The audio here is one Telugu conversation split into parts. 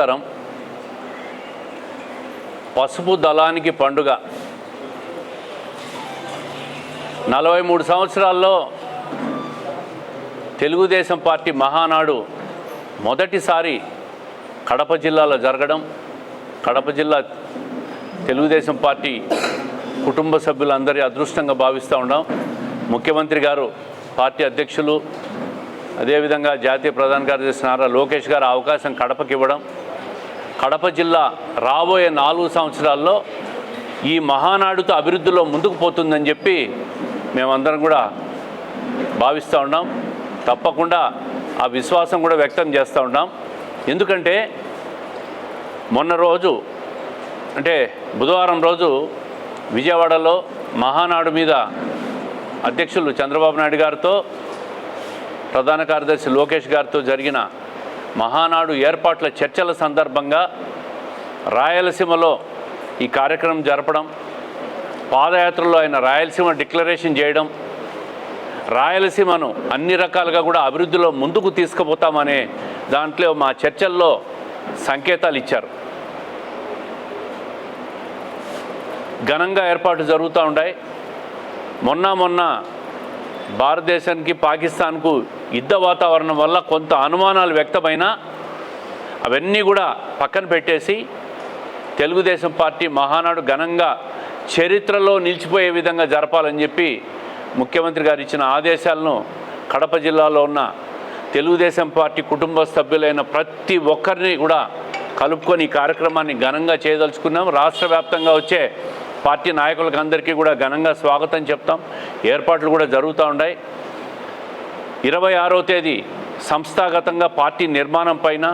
నమస్కారం. పసుపు దళానికి పండుగ. 43 సంవత్సరాల్లో తెలుగుదేశం పార్టీ మహానాడు మొదటిసారి కడప జిల్లాలో జరగడం, కడప జిల్లా తెలుగుదేశం పార్టీ కుటుంబ సభ్యులందరి అదృష్టంగా భావిస్తూ ఉన్నాం. ముఖ్యమంత్రి గారు, పార్టీ అధ్యక్షులు, అదేవిధంగా జాతీయ ప్రధాన కార్యదర్శి నారా లోకేష్ గారు అవకాశం కడపకి ఇవ్వడం, కడప జిల్లా రాబోయే 4 సంవత్సరాల్లో ఈ మహానాడుతో అభివృద్ధిలో ముందుకు పోతుందని చెప్పి మేమందరం కూడా భావిస్తూ ఉన్నాం. తప్పకుండా ఆ విశ్వాసం కూడా వ్యక్తం చేస్తూ ఉన్నాం. ఎందుకంటే మొన్న రోజు అంటే బుధవారం రోజు విజయవాడలో మహానాడు మీద అధ్యక్షులు చంద్రబాబు నాయుడు గారితో, ప్రధాన కార్యదర్శి లోకేష్ గారితో జరిగిన మహానాడు ఏర్పాట్ల చర్చల సందర్భంగా రాయలసీమలో ఈ కార్యక్రమం జరపడం, పాదయాత్రలో ఆయన రాయలసీమ డిక్లరేషన్ చేయడం, రాయలసీమను అన్ని రకాలుగా కూడా అభివృద్ధిలో ముందుకు తీసుకుపోతామనే దాంట్లో మా చర్చల్లో సంకేతాలు ఇచ్చారు. ఘనంగా ఏర్పాట్లు జరుగుతూ ఉన్నాయి. మొన్న భారతదేశానికి పాకిస్తాన్కు యుద్ధ వాతావరణం వల్ల కొంత అనుమానాలు వ్యక్తమైనా అవన్నీ కూడా పక్కన పెట్టేసి తెలుగుదేశం పార్టీ మహానాడు ఘనంగా చరిత్రలో నిలిచిపోయే విధంగా జరపాలని చెప్పి ముఖ్యమంత్రి గారు ఇచ్చిన ఆదేశాలను కడప జిల్లాలో ఉన్న తెలుగుదేశం పార్టీ కుటుంబ సభ్యులైన ప్రతి ఒక్కరిని కూడా కలుపుకొని ఈ కార్యక్రమాన్ని ఘనంగా చేయదలుచుకున్నాం. రాష్ట్ర వ్యాప్తంగా వచ్చే పార్టీ నాయకులకు అందరికీ కూడా ఘనంగా స్వాగతం చెప్తాం. ఏర్పాట్లు కూడా జరుగుతూ ఉన్నాయి. 26వ తేదీ సంస్థాగతంగా పార్టీ నిర్మాణం పైన,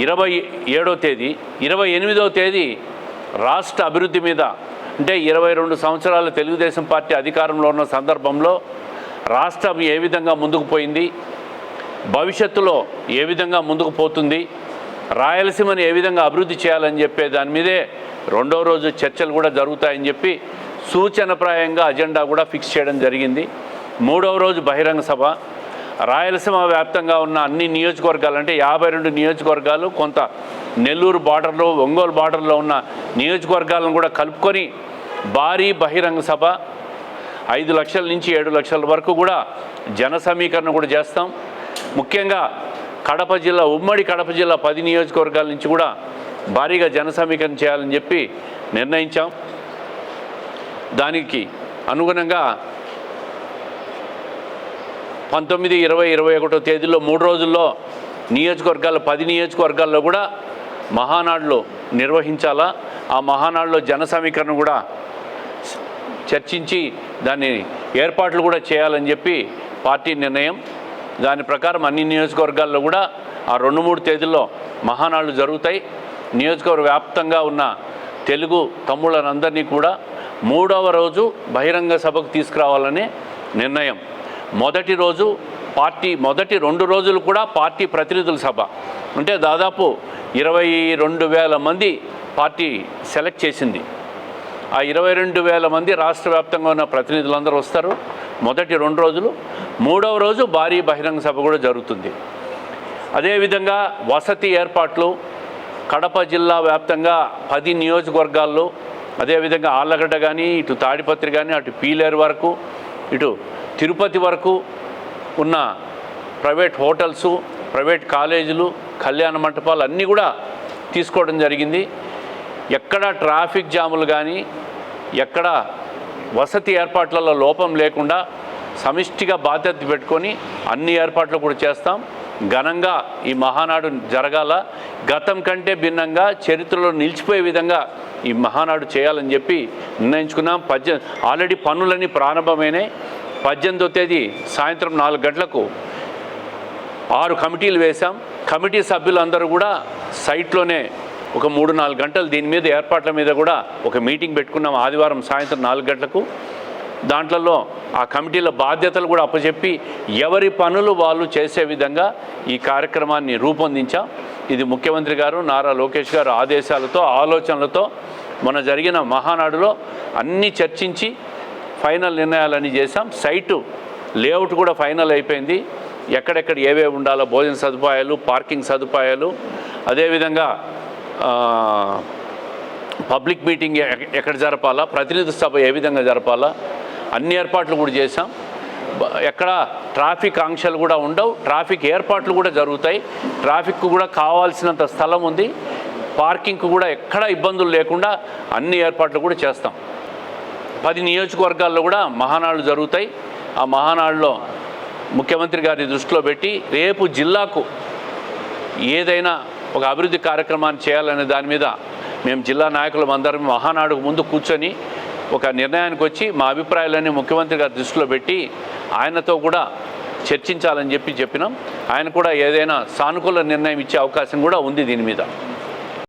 27వ తేదీ, 28వ తేదీ రాష్ట్ర అభివృద్ధి మీద, అంటే 22 సంవత్సరాలు తెలుగుదేశం పార్టీ అధికారంలో ఉన్న సందర్భంలో రాష్ట్రం ఏ విధంగా ముందుకు పోయింది, భవిష్యత్తులో ఏ విధంగా ముందుకు పోతుంది, రాయలసీమను ఏ విధంగా అభివృద్ధి చేయాలని చెప్పే దాని మీదే 2వ రోజు చర్చలు కూడా జరుగుతాయని చెప్పి సూచనప్రాయంగా అజెండా కూడా ఫిక్స్ చేయడం జరిగింది. 3వ రోజు బహిరంగ సభ. రాయలసీమ వ్యాప్తంగా ఉన్న అన్ని నియోజకవర్గాలు, అంటే 52 నియోజకవర్గాలు, కొంత నెల్లూరు బార్డర్లో, ఒంగోలు బార్డర్లో ఉన్న నియోజకవర్గాలను కూడా కలుపుకొని భారీ బహిరంగ సభ, 5 లక్షల నుంచి 7 లక్షల వరకు కూడా జన సమీకరణ కూడా చేస్తాం. ముఖ్యంగా కడప జిల్లా, ఉమ్మడి కడప జిల్లా 10 నియోజకవర్గాల నుంచి కూడా భారీగా జన సమీకరణ చేయాలని చెప్పి నిర్ణయించాం. దానికి అనుగుణంగా 19, 20, 21వ తేదీలో 3 రోజుల్లో నియోజకవర్గాలు 10 నియోజకవర్గాల్లో కూడా మహానాడులో నిర్వహించాలా. ఆ మహానాడులో జన సమీకరణ కూడా చర్చించి దాన్ని ఏర్పాట్లు కూడా చేయాలని చెప్పి పార్టీ నిర్ణయం. దాని ప్రకారం అన్ని నియోజకవర్గాల్లో కూడా ఆ 2-3 తేదీల్లో మహానాడులు జరుగుతాయి. నియోజకవర్గ వ్యాప్తంగా ఉన్న తెలుగు తమ్ముళ్ళనందరినీ కూడా 3వ రోజు బహిరంగ సభకు తీసుకురావాలనే నిర్ణయం. మొదటి రోజు మొదటి 2 రోజులు కూడా పార్టీ ప్రతినిధుల సభ, అంటే దాదాపు 22,000 మంది పార్టీ సెలెక్ట్ చేసింది. ఆ 22,000 మంది రాష్ట్ర వ్యాప్తంగా ఉన్న ప్రతినిధులందరూ వస్తారు మొదటి 2 రోజులు. 3వ రోజు భారీ బహిరంగ సభ కూడా జరుగుతుంది. అదేవిధంగా వసతి ఏర్పాట్లు కడప జిల్లా వ్యాప్తంగా 10 నియోజకవర్గాల్లో, అదేవిధంగా ఆళ్ళగడ్డ కానీ, ఇటు తాడిపత్రి కానీ, అటు పీలేరు వరకు, ఇటు తిరుపతి వరకు ఉన్న ప్రైవేట్ హోటల్సు, ప్రైవేట్ కాలేజీలు, కళ్యాణ మంటపాలు అన్నీ కూడా తీసుకోవడం జరిగింది. ఎక్కడ ట్రాఫిక్ జాములు కానీ, ఎక్కడ వసతి ఏర్పాట్లలో లోపం లేకుండా సమిష్టిగా బాధ్యత పెట్టుకొని అన్ని ఏర్పాట్లు కూడా చేస్తాం. ఘనంగా ఈ మహానాడు జరగాల, గతం కంటే భిన్నంగా చరిత్రలో నిలిచిపోయే విధంగా ఈ మహానాడు చేయాలని చెప్పి నిర్ణయించుకున్నాం. ఆల్రెడీ పనులన్నీ ప్రారంభమైనాయి. 18వ తేదీ సాయంత్రం 4 గంటలకు 6 కమిటీలు వేశాం. కమిటీ సభ్యులందరూ కూడా సైట్లోనే ఒక 3-4 గంటలు దీని మీద ఏర్పాట్ల మీద కూడా ఒక మీటింగ్ పెట్టుకున్నాం ఆదివారం సాయంత్రం 4 గంటలకు. దాంట్లో ఆ కమిటీల బాధ్యతలు కూడా అప్పచెప్పి ఎవరి పనులు వాళ్ళు చేసే విధంగా ఈ కార్యక్రమాన్ని రూపొందించాం. ఇది ముఖ్యమంత్రి గారు నారా లోకేష్ గారు ఆదేశాలతో, ఆలోచనలతో మొన్న జరిగిన మహానాడులో అన్నీ చర్చించి ఫైనల్ నిర్ణయాలన్నీ చేశాం. సైటు లేఅవుట్ కూడా ఫైనల్ అయిపోయింది. ఎక్కడెక్కడ ఏవేవి ఉండాలో భోజన సదుపాయాలు, పార్కింగ్ సదుపాయాలు, అదేవిధంగా పబ్లిక్ మీటింగ్ ఎక్కడ జరపాలా, ప్రతినిధి సభ ఏ విధంగా జరపాలా, అన్ని ఏర్పాట్లు కూడా చేశాం. ఎక్కడ ట్రాఫిక్ ఆంక్షలు కూడా ఉండవు, ట్రాఫిక్ ఏర్పాట్లు కూడా జరుగుతాయి. ట్రాఫిక్కు కూడా కావాల్సినంత స్థలం ఉంది, పార్కింగ్కు కూడా ఎక్కడ ఇబ్బందులు లేకుండా అన్ని ఏర్పాట్లు కూడా చేస్తాం. 10 నియోజకవర్గాల్లో కూడా మహానాళ్ళు జరుగుతాయి. ఆ మహానాడులో ముఖ్యమంత్రి గారిని దృష్టిలో పెట్టి రేపు జిల్లాకు ఏదైనా ఒక అభివృద్ధి కార్యక్రమాన్ని చేయాలనే దాని మీద మేము జిల్లా నాయకులం అందరం మహానాడుకు ముందు కూర్చొని ఒక నిర్ణయానికి వచ్చి మా అభిప్రాయాలన్నీ ముఖ్యమంత్రి గారి దృష్టిలో పెట్టి ఆయనతో కూడా చర్చించాలని చెప్పినాం. ఆయన కూడా ఏదైనా సానుకూల నిర్ణయం ఇచ్చే అవకాశం కూడా ఉంది దీని మీద.